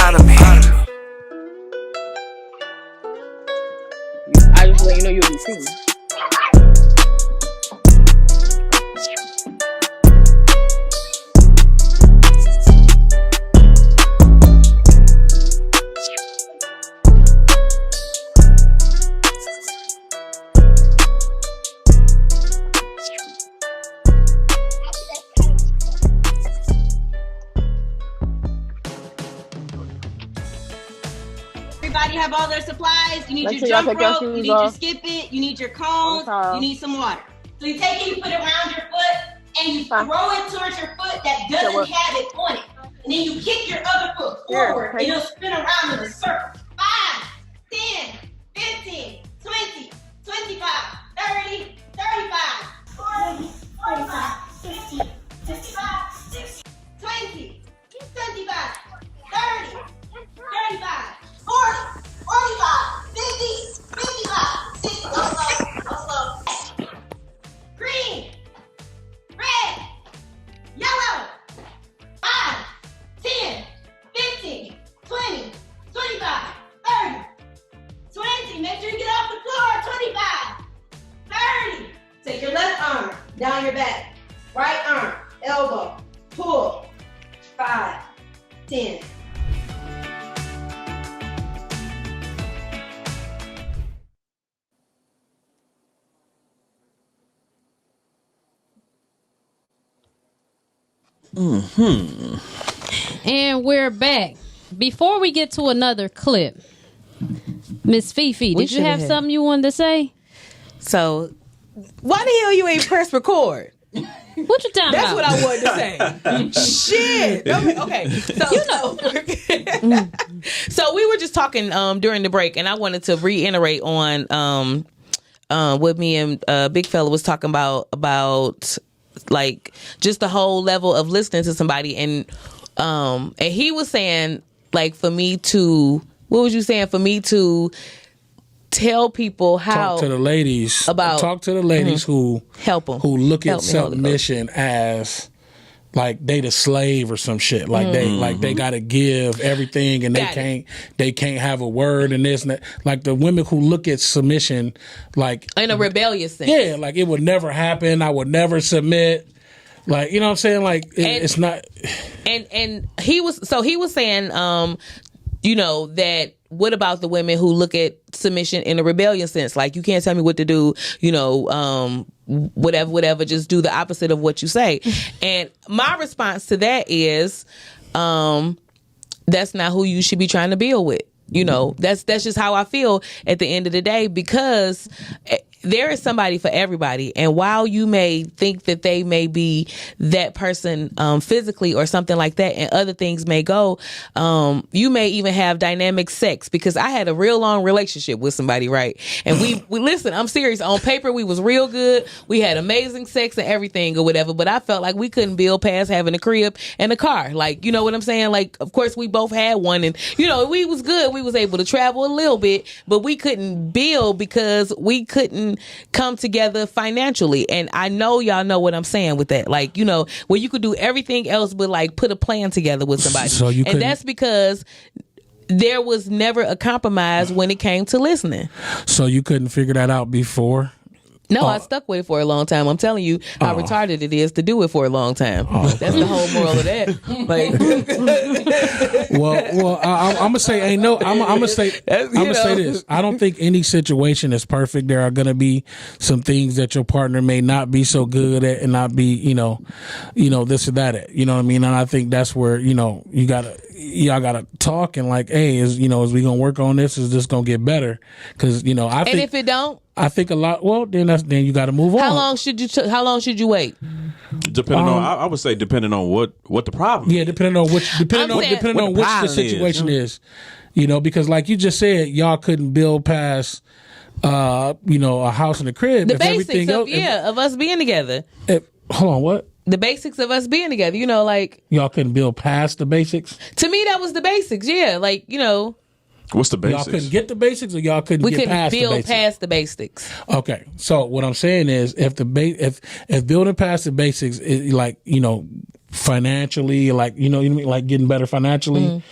honor me. I just let you know you'll be seen. Everybody have all their supplies. You need Make your sure y'all jump take your rope, you shoes need your off. skip it, you need your cones, Okay. you need some water. So you take it, you put it around your foot, and you throw it towards your foot that doesn't have it on it. And then you kick your other foot forward, and it'll spin around in a circle. 5, 10, 15, 20, 25, 30, 35, 40, 45, 50, 55, 60, 20, 25, 30, 35, 40, 45, 50, 55, 60, go slow. Green, red, yellow, 5, 10, 15, 20, 25, 30, 20. Make sure you get off the floor. 25, 30. Take your left arm down your back. Right arm, elbow, pull. 5, 10. And we're back. Before we get to another clip, Miss Fifi, did you have something you wanted to say? So, why the hell you ain't press record? What you talking That's about? what I wanted to say. Shit. Okay. So so we were just talking during the break, and I wanted to reiterate on what me and Big Fella was talking about like just the whole level of listening to somebody, and he was saying like for me to, what was you saying, for me to tell people how talk to the ladies who help them, who look at submission as like they the slave or some shit, like they gotta give everything and they can't have a word and this and that. Like the women who look at submission like in a rebellious sense, yeah, like it would never happen, I would never submit, like, you know what I'm saying, like it's not. And he was saying you know, that what about the women who look at submission in a rebellion sense? Like, you can't tell me what to do, you know, whatever, just do the opposite of what you say. And my response to that is, that's not who you should be trying to build with. You know, that's just how I feel at the end of the day, because there is somebody for everybody. And while you may think that they may be that person physically or something like that, and other things may go, you may even have dynamic sex, because I had a real long relationship with somebody, right? And we listen, I'm serious. On paper, we was real good. We had amazing sex and everything or whatever, but I felt like we couldn't build past having a crib and a car. Like, you know what I'm saying? Like, of course, we both had one, and, you know, we was good. We was able to travel a little bit, but we couldn't build because we couldn't come together financially. And I know y'all know what I'm saying with that. Like, you know, where you could do everything else but like put a plan together with somebody. And that's because there was never a compromise when it came to listening. So you couldn't figure that out before? No, I stuck with it for a long time. I'm telling you how retarded it is to do it for a long time. That's the whole moral of that. Like, well, I'm gonna say I'm gonna say this. I don't think any situation is perfect. There are gonna be some things that your partner may not be so good at, and not be, you know, this or that at. You know what I mean? And I think that's where, you know, y'all gotta talk and like, hey, is we gonna work on this? Is this gonna get better? Because, you know, I think, and if it don't, I think a lot. Well, then you got to move on. How long should you wait? Depending on, I would say, depending on what the problem. Yeah, depending on which the situation is. You know, because like you just said, y'all couldn't build past, a house and a crib. The basics of us being together. Hold on, what? The basics of us being together. You know, like y'all couldn't build past the basics. To me, that was the basics. Yeah, like, you know. What's the basics? Y'all couldn't get the basics, or y'all couldn't get past the basics? We couldn't build past the basics. Okay, so what I'm saying is, if building past the basics is like, financially, like like getting better financially,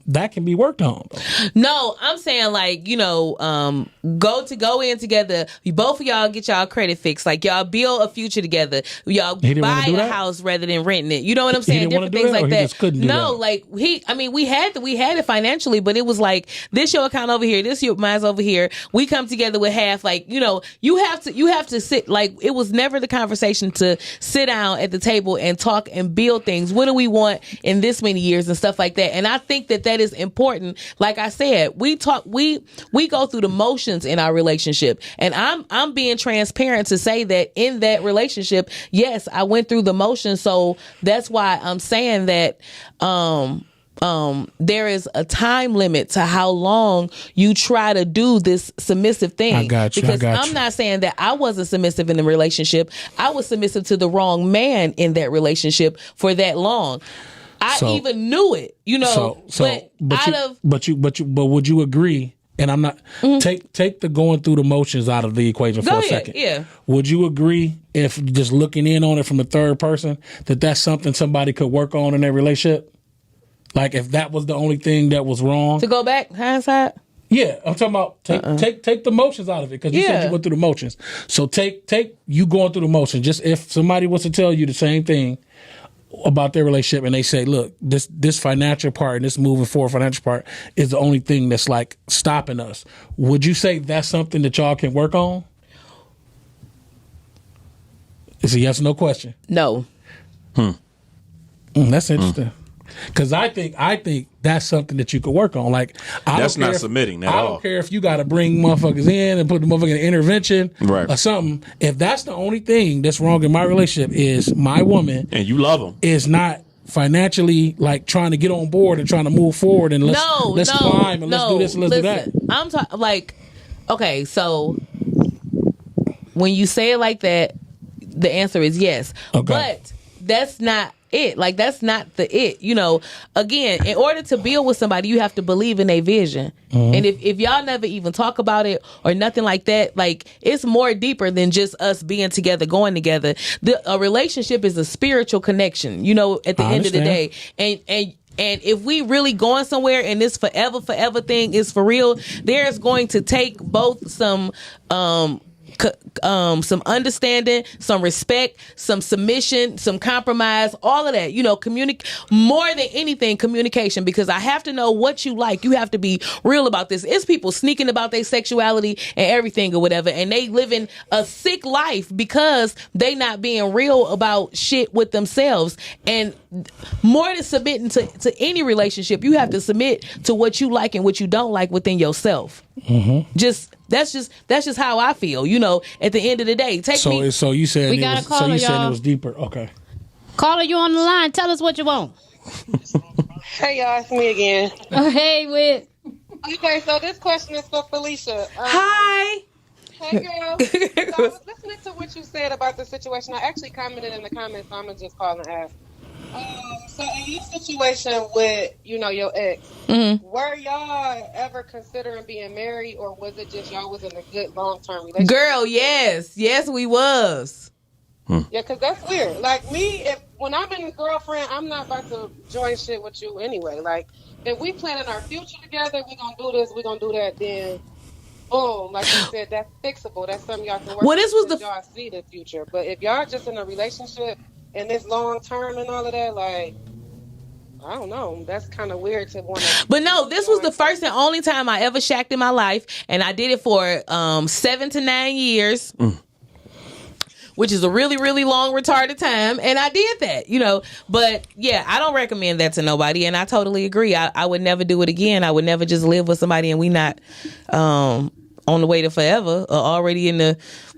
that can be worked on. No, I'm saying like, go in together. Both of y'all get y'all credit fixed. Like y'all build a future together. Y'all buy a house rather than renting it. You know what I'm saying? Different things like that. No, like we had it financially, but it was like, this your account over here, this your mine's over here. We come together with half. Like, you have to sit. Like, it was never the conversation to sit down at the table and talk and build things. What do we want in this many years and stuff like that? And I think that is important. Like I said, we go through the motions in our relationship, and I'm being transparent to say that in that relationship, yes, I went through the motions. So that's why I'm saying that there is a time limit to how long you try to do this submissive thing. I got you. Because I'm not saying that I wasn't submissive in the relationship. I was submissive to the wrong man in that relationship for that long. I even knew it, but would you agree? And I'm not take the going through the motions out of the equation for a second. Yeah. Would you agree, if just looking in on it from a third person, that that's something somebody could work on in their relationship? Like, if that was the only thing that was wrong, to go back hindsight. Yeah, I'm talking about take the motions out of it, because you said you went through the motions. So take you going through the motions. Just if somebody was to tell you the same thing about their relationship, and they say, look, this financial part and this moving forward financial part is the only thing that's like stopping us, would you say that's something that y'all can work on? It's a yes or no question. No. That's interesting. Because I think that's something that you could work on. Like, that's not submitting at all. I don't care if you got to bring motherfuckers in and put the motherfucker in intervention or something. If that's the only thing that's wrong in my relationship, is my woman, and you love them, is not financially like trying to get on board and trying to move forward, and let's climb and let's do this and let's do that. I'm talking like, okay, so when you say it like that, the answer is yes. Okay. But that's not it. Like, that's not the it. Again, in order to build with somebody, you have to believe in their vision. And if y'all never even talk about it or nothing like that, like, it's more deeper than just us being together, going together. A relationship is a spiritual connection, at the end of the day. And if we really going somewhere and this forever thing is for real, there's going to take both some understanding, some respect, some submission, some compromise, all of that. More than anything, communication, because I have to know what you like. You have to be real about this. It's people sneaking about their sexuality and everything or whatever, and they living a sick life because they not being real about shit with themselves. And more than submitting to any relationship, you have to submit to what you like and what you don't like within yourself. That's just how I feel. At the end of the day, So you said it was deeper. Okay. Caller, you on the line? Tell us what you want. Hey y'all, it's me again. Oh, hey, Whit. Okay, so this question is for Felicia. Hi. Hey girl. So I was listening to what you said about the situation. I actually commented in the comments, so I'm gonna just call and ask. So in your situation with, your ex, were y'all ever considering being married, or was it just y'all was in a good long-term relationship? Girl, yes, we was. Yeah, because that's weird. Like me, when I'm in a girlfriend, I'm not about to join shit with you anyway. Like, if we planning our future together, we gonna do this, we gonna do that, then boom, like you said, that's fixable. That's something y'all can work with, y'all see the future. But if y'all just in a relationship and it's long term and all of that, like, I don't know. That's kind of weird to want to. But no, this was the first and only time I ever shacked in my life, and I did it for 7 to 9 years, which is a really, really long retarded time, and I did that, But yeah, I don't recommend that to nobody, and I totally agree. I would never do it again. I would never just live with somebody and we not on the way to forever, or already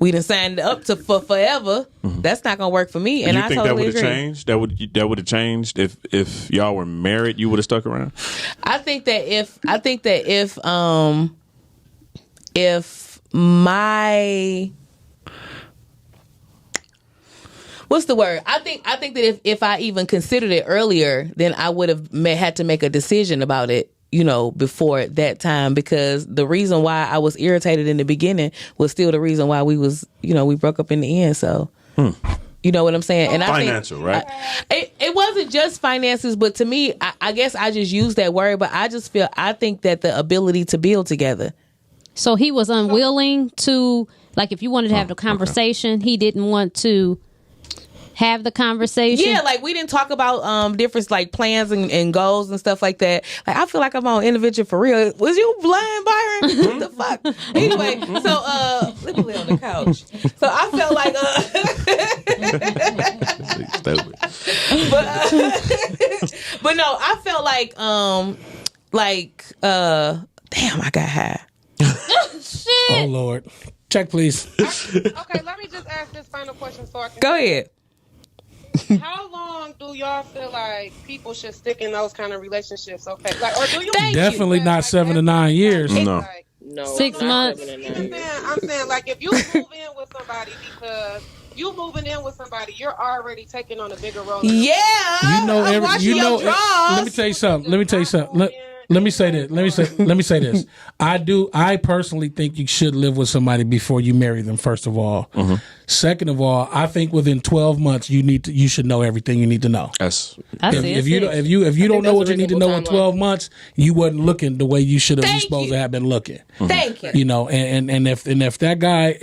we done signed up to for forever. That's not gonna work for me. And I totally agree. Changed? That would have changed if y'all were married. You would have stuck around. I think that if my what's the word? I think that if I even considered it earlier, then I would have had to make a decision about it before that time, because the reason why I was irritated in the beginning was still the reason why we was, we broke up in the end. So, you know what I'm saying? And financial, right? It wasn't just finances, but to me, I guess I just used that word, but I think that the ability to build together. So he was unwilling to, like, if you wanted to have the conversation, he didn't want to have the conversation. Yeah, like we didn't talk about different like plans and goals and stuff like that. Like I feel like I'm on individual for real. Was you blind, Byron? What the fuck? Anyway, so let me lay on the couch. So I felt like but no, I felt like damn, I got high. Shit. Oh Lord. Check please. Okay, let me just ask this final question so I can go ahead. How long do y'all feel like people should stick in those kind of relationships? Okay, like, or do you Definitely not 7 to 9 years. No. Like, No, 6 months. I'm saying like if you move in with somebody because you moving in with somebody, you're already taking on a bigger role. Yeah, let me tell you something. Let me say this. I personally think you should live with somebody before you marry them, first of all. Mm-hmm. Second of all, I think within 12 months you should know everything you need to know. If you don't know what you need to know in 12 months, you wasn't looking the way you should have. You supposed to have been looking. Thank you. And if that guy,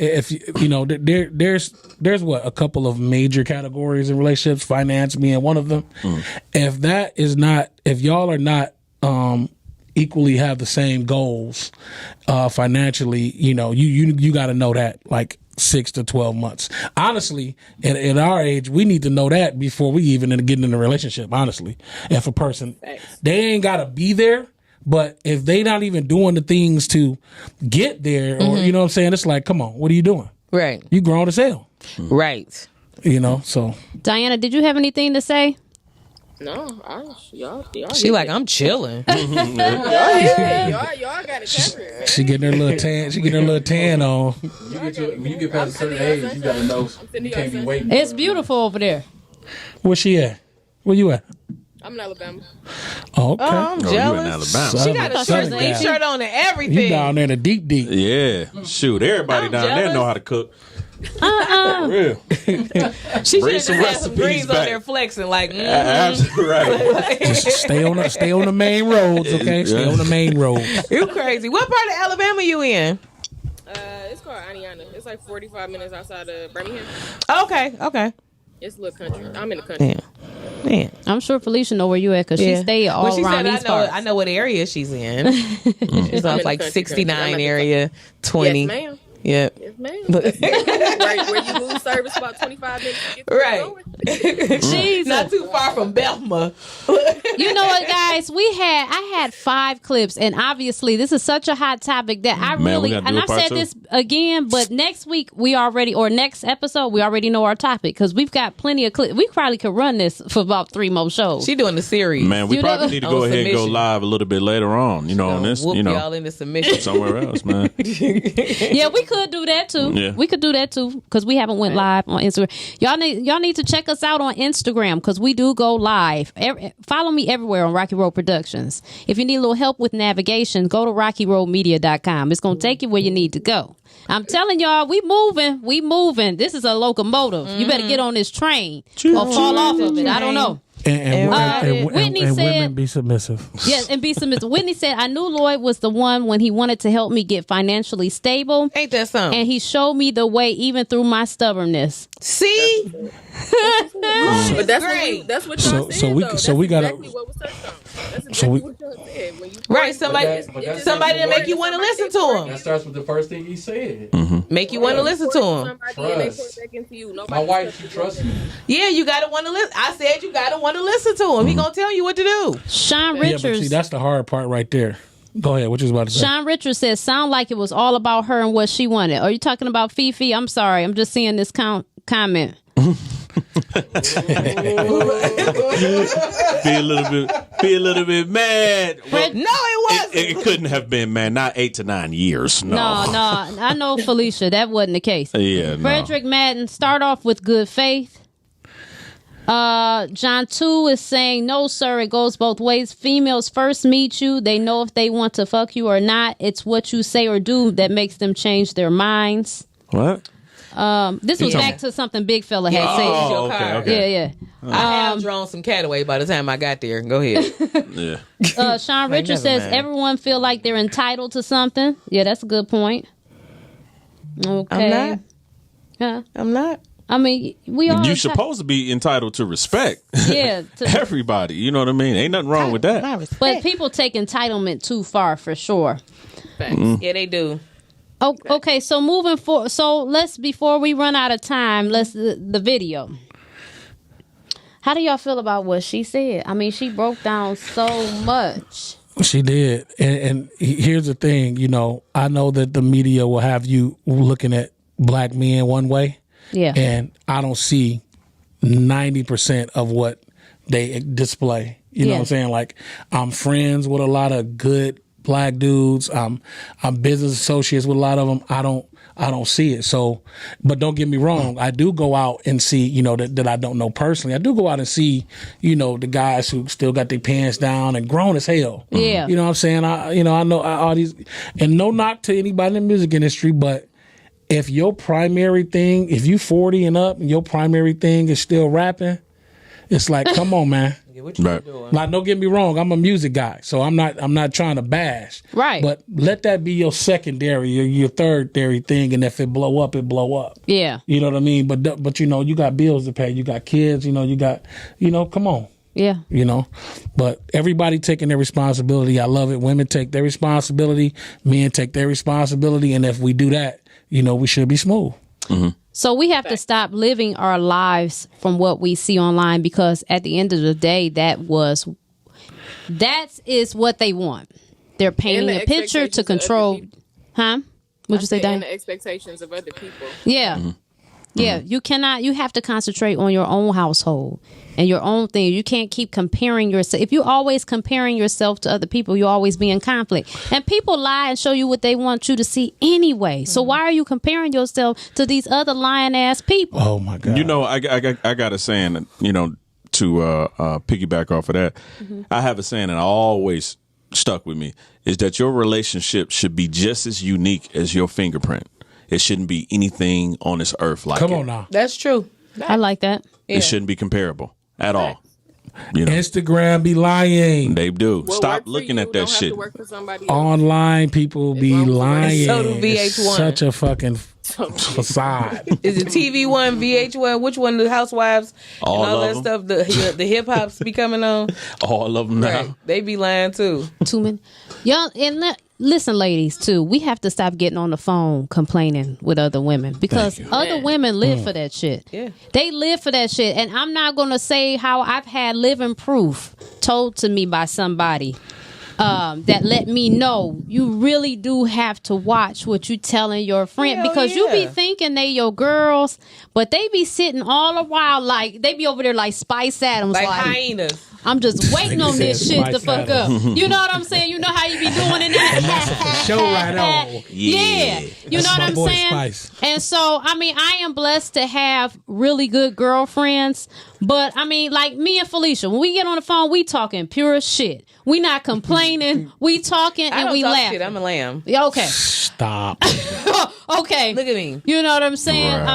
there's what, a couple of major categories in relationships, finance being one of them. If y'all are not equally have the same goals financially, you got to know that like 6 to 12 months. Honestly, at our age, we need to know that before we even get in a relationship. Honestly, if a person, they ain't got to be there, but if they not even doing the things to get there, or you know what I'm saying, it's like, come on, what are you doing? Right, you grown as hell. Right. So Diana, did you have anything to say? No, y'all. She like, I'm chilling. Y'all got it covered. She getting her little tan. She getting her little tan on. When you get past a certain age, you gotta know you can't be waiting. It's beautiful over there. Where she at? Where you at? I'm in Alabama. Oh, okay. I'm jealous. You in Alabama. She got a shirt on and everything. You down there in the deep. Yeah. Shoot, everybody down there know how to cook. For real. She Bring should some have had some recipes greens on back. there flexing like. Absolutely right. Just stay on the main roads, okay? Stay on the main road. You crazy? What part of Alabama you in? It's called Aniana. It's like 45 minutes outside of Birmingham. Okay. It's a little country. I'm in the country. Man. I'm sure Felicia know where you at because she stay all she around said, these parts. I know what area she's in. She's off like 69 area, 20. Yes, ma'am. Yep. Yes, ma'am. Right where you lose service about 25 minutes to get to right. Jesus. Not too far from Belma. You know what, guys? I had 5 clips, and obviously this is such a hot topic that I really, and I said this again, but next week next episode we already know our topic because we've got plenty of clips. We probably could run this for about 3 more shows. She doing the series. Man, we probably need to go ahead and go live a little bit later on. On this, whoop y'all into submission somewhere else, man. Yeah, we could do that too. Yeah. We could do that too because we haven't went live on Instagram. Y'all need to check us out on Instagram because we do go live. Follow me everywhere on Rocky Road Productions. If you need a little help with navigation, go to RockyRoadMedia.com. It's gonna take you where you need to go. I'm telling y'all, we moving. This is a locomotive. You better get on this train or fall off of it. I don't know. And Whitney said, women be submissive. Yes, and be submissive. Whitney said, I knew Lloyd was the one when he wanted to help me get financially stable. Ain't that something? And he showed me the way even through my stubbornness. See? But that's great. That's what y'all said. So we gotta. Exactly what was touched on. That's exactly what y'all said. When you right, somebody to make you want to listen to him. That starts with the first thing he said. Make you want to listen to him. Trust. My wife, she trusts me. Yeah, you gotta want to listen. I said you gotta want to listen to him. He gonna tell you what to do. Sean Richards. Yeah, but see, that's the hard part right there. Go ahead. What you was about to say? Sean Richards says, sound like it was all about her and what she wanted. Are you talking about Fifi? I'm sorry. I'm just seeing this comment. Be a little bit mad. Well, no, it wasn't. It couldn't have been, man. Not 8 to 9 years. No. I know, Felicia. That wasn't the case. Yeah. Frederick Madden, start off with good faith. John 2 is saying, no, sir, it goes both ways. Females first meet you. They know if they want to fuck you or not. It's what you say or do that makes them change their minds. What? This was back to something Big Fella had said. Oh, okay. Yeah. I have drawn some cataway by the time I got there. Go ahead. Yeah. Sean Richard says, everyone feel like they're entitled to something. Yeah, that's a good point. Okay. I'm not. Huh? I'm not. I mean, we all... You're supposed to be entitled to respect. Yeah. Everybody. You know what I mean? Ain't nothing wrong with that. But people take entitlement too far, for sure. Yeah, they do. Oh, okay, so moving forward. So let's, before we run out of time, the video. How do y'all feel about what she said? I mean, she broke down so much. She did. And here's the thing, you know, I know that the media will have you looking at black men one way. Yeah. And I don't see 90% of what they display. You know what I'm saying? Like, I'm friends with a lot of good black dudes. I'm business associates with a lot of them. I don't see it. So, but don't get me wrong. I do go out and see, you know, that I don't know personally. I do go out and see, you know, the guys who still got their pants down and grown as hell. Yeah. You know what I'm saying? I know all these, and no knock to anybody in the music industry, but if your primary thing, if you 40 and up and your primary thing is still rapping, it's like, come on, man. Right. Like, don't get me wrong, I'm a music guy, so I'm not trying to bash. Right. But let that be your secondary or your thirdary thing, and if it blow up, it blow up. Yeah. You know what I mean? But you know, you got bills to pay, you got kids, you know, come on. Yeah. You know, but everybody taking their responsibility. I love it. Women take their responsibility, men take their responsibility, and if we do that, you know, we should be smooth. Mm-hmm. So we have to stop living our lives from what we see online, because at the end of the day, that is what they want. They're painting a picture to control. Huh? What'd you say, Diane? And the expectations of other people. Yeah. Mm-hmm. Yeah, you have to concentrate on your own household and your own thing. You can't keep comparing yourself. If you're always comparing yourself to other people, you'll always be in conflict. And people lie and show you what they want you to see anyway. So why are you comparing yourself to these other lying ass people? Oh my God. You know, I got a saying, you know, to piggyback off of that. Mm-hmm. I have a saying that always stuck with me, is that your relationship should be just as unique as your fingerprint. It shouldn't be anything on this earth like it. Come on now. That's true. I like that. It shouldn't be comparable at all. You know, Instagram be lying. they do. What Stop work for looking you at that don't have shit. to work for somebody else. Online people be lying. So do VH1. It's such a fucking facade. Is it TV1, VH1? Which one? The Housewives All and all of that stuff. The hip hops be coming on. All of them now. Right. They be lying too. Too many. Y'all, and listen, ladies, too, we have to stop getting on the phone complaining with other women, because other women live for that shit. Yeah. They live for that shit. And I'm not going to say how I've had living proof told to me by somebody that let me know you really do have to watch what you telling your friend, because you be thinking they your girls, but they be sitting all the while like they be over there like Spice Adams, like hyenas. I'm just waiting on this shit to fuck up. You know what I'm saying? You know how you be doing it now? And that's a show right on. Yeah. You know what I'm saying? Spice. And so, I mean, I am blessed to have really good girlfriends. But, I mean, like me and Felicia, when we get on the phone, we talking pure shit. We not complaining. We talking and we laugh. Shit, I'm a lamb. Yeah, okay. Stop. Okay. Look at me. You know what I'm saying?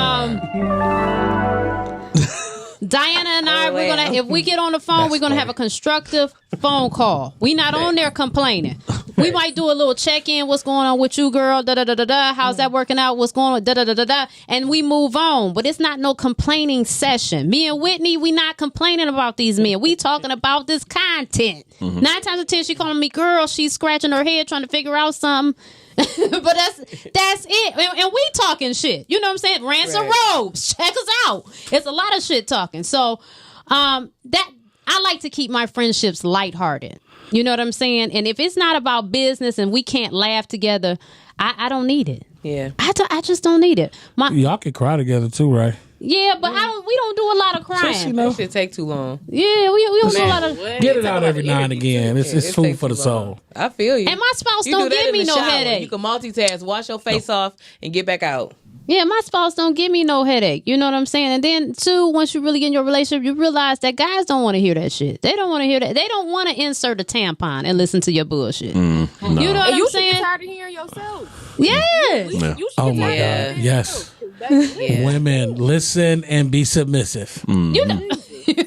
Diana and I, we're gonna, if we get on the phone, we're gonna have a constructive phone call. We not on there complaining. We might do a little check-in. What's going on with you, girl? Da da da da da. How's that working out? What's going on? Da da da da da. And we move on. But it's not no complaining session. Me and Whitney, we not complaining about these men. We talking about this content. 9 times out of 10, she calling me girl. She's scratching her head trying to figure out something. But that's it. And we talking shit. You know what I'm saying? Ransom robes. Check us out. It's a lot of shit talking. So that I like to keep my friendships lighthearted. You know what I'm saying? And if it's not about business and we can't laugh together, I don't need it. Yeah. I just don't need it. Y'all can cry together too, right? Yeah, but we don't do a lot of crying. That shit take too long. Yeah, we don't do a lot of... Get it out every now and again. It's food for the soul. I feel you. And my spouse you don't do that give in me the no shower. headache. You can multitask, wash your face off, and get back out. Yeah, my spouse don't give me no headache. You know what I'm saying? And then, too, once you really get in your relationship, you realize that guys don't want to hear that shit. They don't want to hear that. They don't want to insert a tampon and listen to your bullshit. No. You know what I'm You saying? should be tired of hearing yourself. Yeah. Oh my God. Yes. Women, listen and be submissive. You know.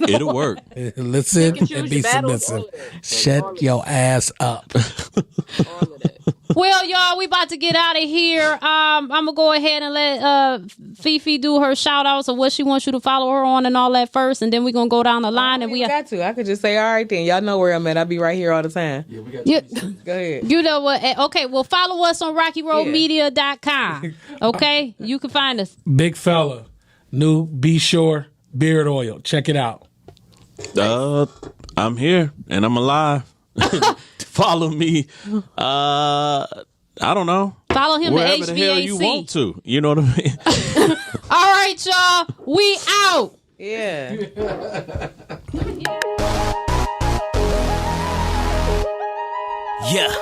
It'll work. Listen and be submissive. Shut your ass up. Well, y'all, we about to get out of here. I'm gonna go ahead and let Fifi do her shout outs of what she wants you to follow her on and all that first, and then we're gonna go down the line. And we got to. I could just say, all right, then y'all know where I'm at. I'll be right here all the time. Go ahead. You know what? Okay, well, follow us on RockyRoadMedia.com. Okay, you can find us. Big fella, new Be Sure beard oil. Check it out. I'm here and I'm alive. Follow me. I don't know. Follow him at wherever the hell you want to. You know what I mean? All right, y'all. We out. Yeah. Yeah.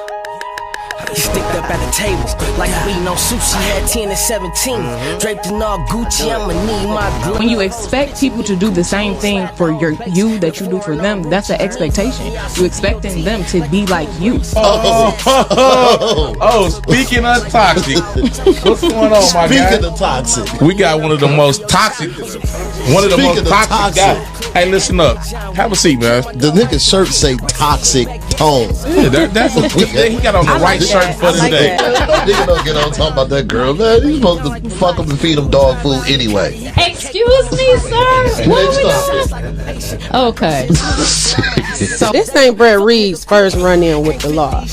Sticked up at the tables like we know sushi had 10 and 17. Draped in all Gucci, I'ma need my glue. When you expect people to do the same thing for you that you do for them, that's an expectation. You expecting them to be like you. Speaking of toxic, what's going on, my guy? Speaking of toxic, we got one of the most toxic guys. Hey, listen up. Have a seat, man. The nigga's shirt say toxic tone. Yeah, that's he got on the right shirt for today. Nigga don't get on talking about that girl, man. He's supposed to fuck him and feed him dog food anyway. Excuse me, sir. Okay. So this ain't Brett Reed's first run-in with the law.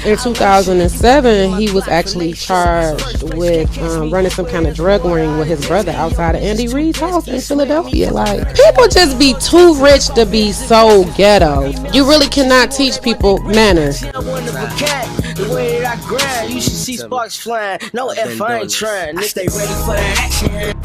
In 2007, he was actually charged with running some kind of drug ring with his brother outside of Andy Reid's house in Philadelphia. Like, people just be too rich to be so ghetto. You really cannot teach people manners. The way that I grind, you should see sparks flying. No F, I ain't trying. I stay ready for the action.